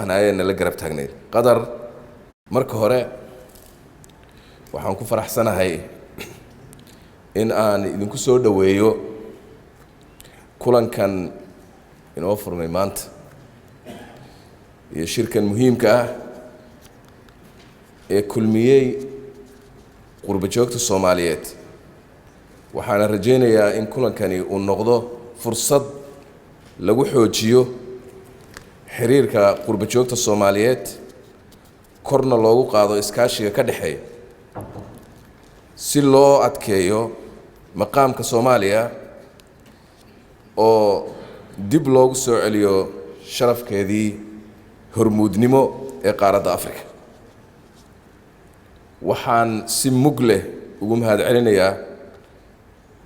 أنا اللي قربت هجنيد قدر مرك هراء وحنكون فرح سنة هاي إن إذا كسر دويو كلن كان ينوفر ميمانت شركة مهم كل مية قرب جوكت الصوماليات وحنا رجينا يا إن كلن كان النقطة فرصة لو حوجيو حرير كقرب جوكت الصوماليات كورنا لو قاضي إسكاشي كدحي سلو أتكيو مقام كصوماليا أو دبلوغ سواليو شرف كذي هرمود نمو إقارة أفريقيا وحان سمجله وقوم هذا علينا يا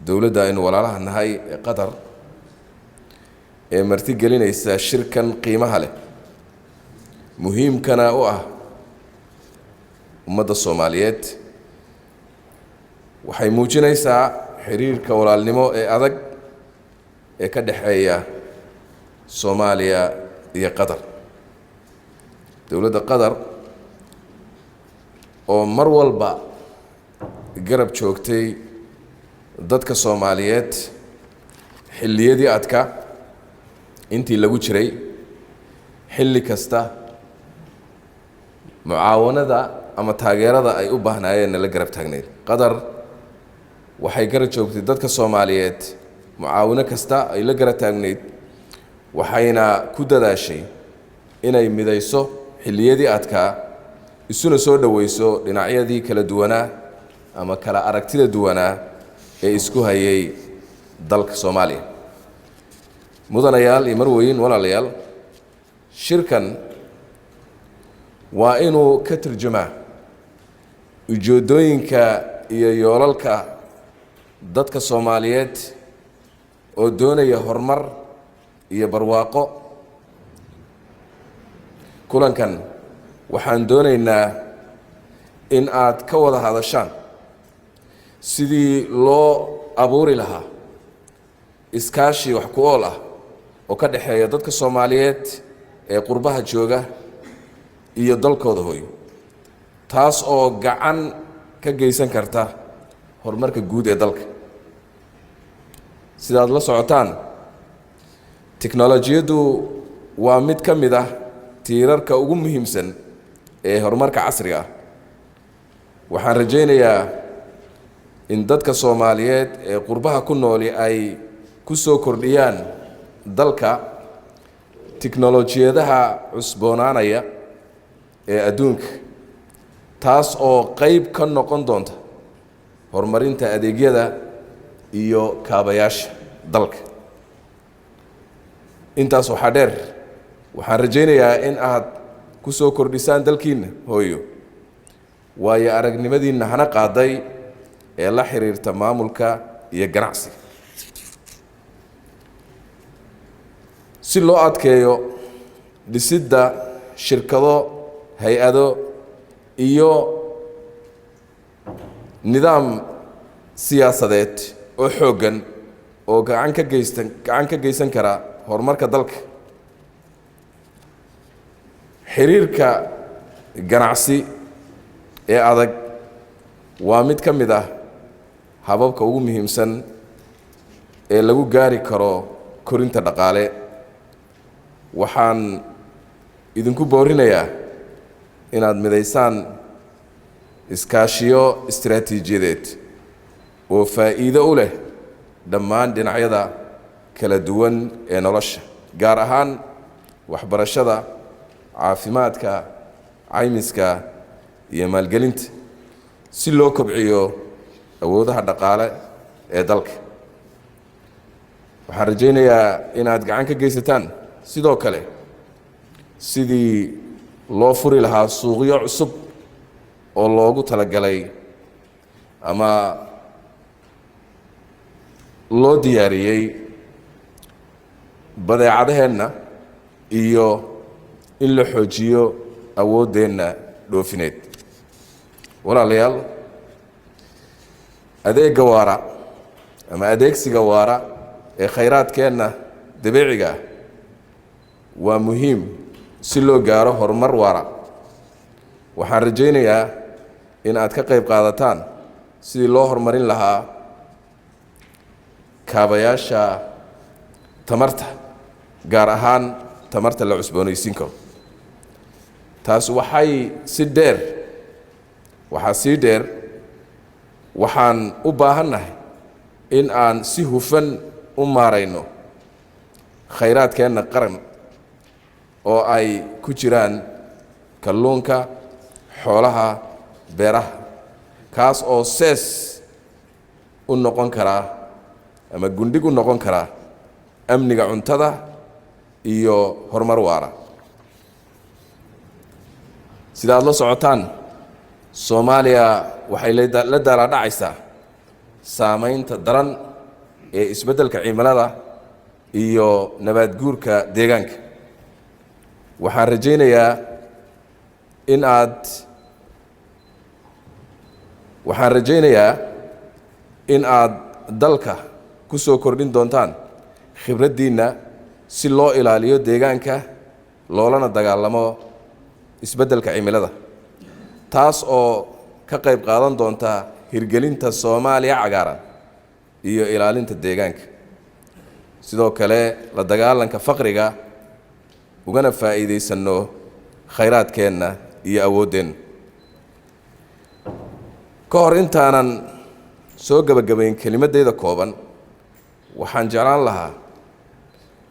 دولة داين ولا لها نهاي قدر مرتي قالينا يسا شركا قيمة له مهم كان أوه ومدى الصوماليات وحيموجنا يسا حرير كولا النمو أدق كدحية صوماليا هي قطر دولة قطر ومر والبا قرب شوكتي ضدك صوماليات حلية دي أتكا انتي لغو شري حلي كستا معاونة دا أما تاغيرة دا أي أباهنا أن اللي قرب تاغنيد قطر waxay garab joogtay dadka Soomaaliyeed mucaawino kasta ay la garab taagneed waxayna ku dadaashay inay midayso xilliyadii adkaa isuna soo dhaweyso dhinacyadii kala duwanaa ama kala aragtida duwanaa ee isku hayay dalka Soomaaliya mudanayaal iyo marweyn walaalayaal shirkan waa inuu ka turjumaa ujeedooyinka iyo yoolalka dadka Soomaaliyeed oo doonaya horumar iyo barwaaqo kulankan waxaan doonaynaa in aad ka wada hadashaan sidii loo abuuri lahaa iskaashi wax ku ool ah oo ka dhaxeeya dadka Soomaaliyeed ee qurbaha jooga iyo dalkooda hooyo taas oo gacan ka geysan karta horumarka guud ee dalka sidaad la socotaan tiknoolajiyadu waa mid ka mid ah tiirarka ugu muhiimsan ee horumarka casriga ah waxaan rajaynayaa in dadka Soomaaliyeed ee qurbaha ku nool ay ku soo kordhiyaan dalka tiknoolajiyadaha cusboonaanaya ee adduunka taas oo qayb ka noqon doonta horumarinta adeegyada iyo kaabayaasha dalka intaas waxa dheer waxaan rajaynayaa in aad ku soo kordhisaan dalkiina hooyo waayo aragnimadiina hana qaaday ee la xiriirta maamulka iyo ganacsiga si loo adkeeyo dhisidda shirkado hay'ado iyo nidaam siyaasadeed oo xooggan oo gacan ka geysan kara horumarka dalka xiriirka ganacsi ee adag waa mid ka mid ah hababka ugu muhiimsan ee lagu gaari karo korinta dhaqaale waxaan idinku boorinayaa inaad midaysaan iskaashiyo istiraatiijiyadeed oo faa'iido u leh dhammaan dhinacyada kala duwan ee nolosha gaar ahaan waxbarashada caafimaadka caymiska iyo maalgelinta si loo kobciyo awoodaha dhaqaale ee dalka waxaan rajaynayaa inaad gacan ka geysataan sidoo kale sidii loo furi lahaa suuqyo cusub oo loogu talagalay ama loo diyaariyay badeecadaheenna iyo in la xoojiyo awoodeenna dhoofineed walaalayaal adeegga waara ama adeegsiga waara ee khayraadkeenna dabiiciga waa muhiim si loo gaaro horumar waara. waxaan rajaynayaa in aad ka qayb qaadataan sidii loo horumarin lahaa kaabayaasha tamarta, gaar ahaan tamarta la cusboonaysiin karo. taas waxay sii dheer waxaan u baahannahay in aan si hufan u maarayno khayraadkeenna qaran oo ay ku jiraan kalluunka, xoolaha, beeraha, kaas oo sees u noqon karaa ama gundhig u noqon karaa amniga cuntada iyo horumar waara. sida aad la socotaan, Soomaaliya waxay la daalaa-dhacaysaa saamaynta daran ee isbeddelka cimilada iyo nabaad guurka deegaanka. waxaan rajaynayaa in aad dalka ku soo kordhin doontaan khibraddiinna si loo ilaaliyo deegaanka loolana dagaalamo isbeddelka cimilada, taas oo ka qayb qaadan doonta hirgelinta Soomaaliya cagaaran iyo ilaalinta deegaanka, sidoo kale la dagaalanka faqriga, ugana faa'iidaysanno khayraadkeenna iyo awooddeenna. ka hor intaanan soo gabagabayn kelimadeyda kooban, waxaan jeclaan lahaa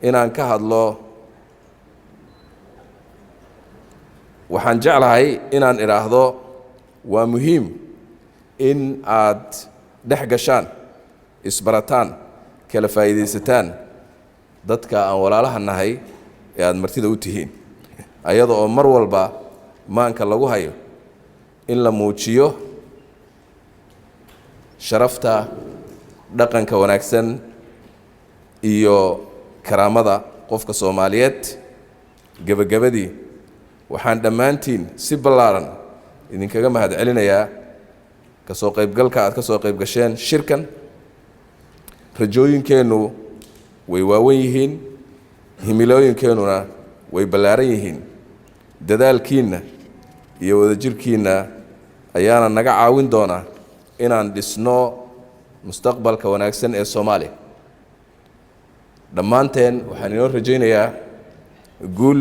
inaan ka hadlo waxaan jeclahay inaan idhaahdo waa muhiim in aad dhex gashaan, isbarataan, kala faa'iidaysataan dadka aan walaalaha nahay ee aad martida u tihiin, ayada oo mar walba maanka lagu hayo in la muujiyo sharafta, dhaqanka wanaagsan iyo karaamada qofka Soomaaliyeed. gabagabadii waxaan dhammaantiin si ballaaran idinkaga mahadcelinayaa ka soo qaybgalka aad ka soo qayb gasheen shirkan. rajooyinkeennu way waawan yihiin, himilooyinkeennuna way ballaaran yihiin. dadaalkiinna iyo wadajirkiinna ayaana naga caawin doonaa inaan dhisno mustaqbalka wanaagsan ee Soomaaliya. dhammaanteen waxaan inoo rajaynayaa guul